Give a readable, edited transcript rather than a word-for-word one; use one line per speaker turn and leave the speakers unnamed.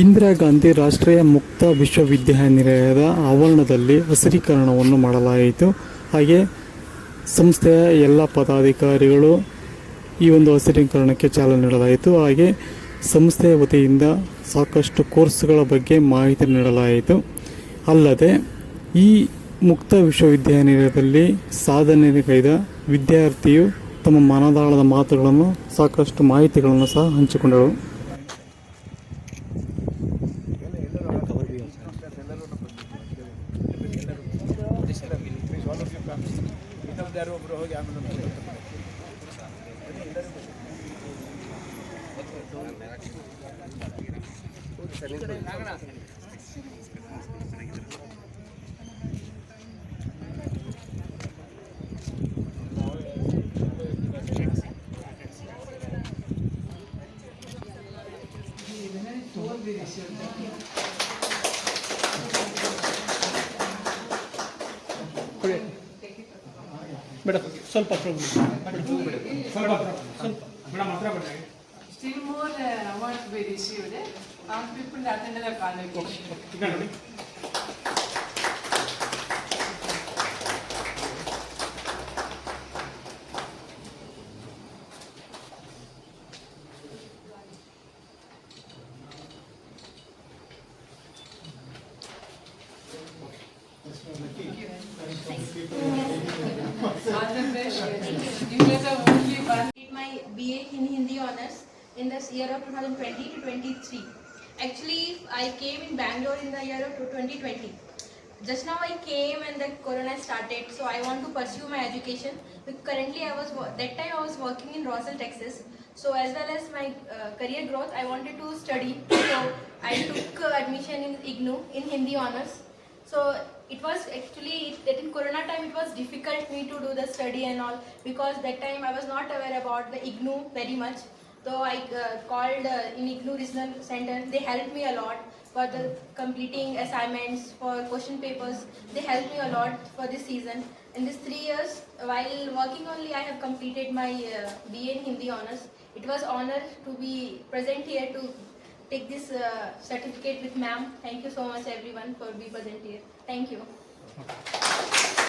ಇಂದಿರಾ ಗಾಂಧಿ ರಾಷ್ಟ್ರೀಯ ಮುಕ್ತ ವಿಶ್ವವಿದ್ಯಾನಿಲಯದ ಆವರಣದಲ್ಲಿ ಹಸಿರೀಕರಣವನ್ನು ಮಾಡಲಾಯಿತು. ಹಾಗೆ ಸಂಸ್ಥೆಯ ಎಲ್ಲ ಪದಾಧಿಕಾರಿಗಳು ಈ ಒಂದು ಹಸಿರೀಕರಣಕ್ಕೆ ಚಾಲನೆ ನೀಡಲಾಯಿತು. ಹಾಗೆ ಸಂಸ್ಥೆಯ ವತಿಯಿಂದ ಸಾಕಷ್ಟು ಕೋರ್ಸ್ಗಳ ಬಗ್ಗೆ ಮಾಹಿತಿ ನೀಡಲಾಯಿತು. ಅಲ್ಲದೆ ಈ ಮುಕ್ತ ವಿಶ್ವವಿದ್ಯಾನಿಲಯದಲ್ಲಿ ಸಾಧನೆಗೈದ ವಿದ್ಯಾರ್ಥಿಯು ತಮ್ಮ ಮನದಾಳದ ಮಾತುಗಳನ್ನು ಸಾಕಷ್ಟು ಮಾಹಿತಿಗಳನ್ನು ಸಹ ಹಂಚಿಕೊಂಡರು.
ಸ್ವಲ್ಪ
Still more awards we received. All people attended the convocation. All the best. You guys are only one.
Did my BA in Hindi honors in this year of 2020 to 23. Actually, I came in Bangalore in the year of 2020. Just now I came and the corona started, so I want to pursue my education. Currently, that time I was working in Roswell, Texas. So as well as my career growth, I wanted to study. So I took admission in IGNOU in Hindi honors. So it was actually that in Corona time it was difficult me to do the study and all, because that time I was not aware about the IGNOU very much. So I called in IGNOU Regional Center. They helped me a lot for the completing assignments, for question papers. They helped me a lot for this season. In these 3 years, while working only, I have completed my BA in Hindi honors. It was honor to be present here to take this certificate with ma'am. Thank you so much everyone for being present here. Thank you.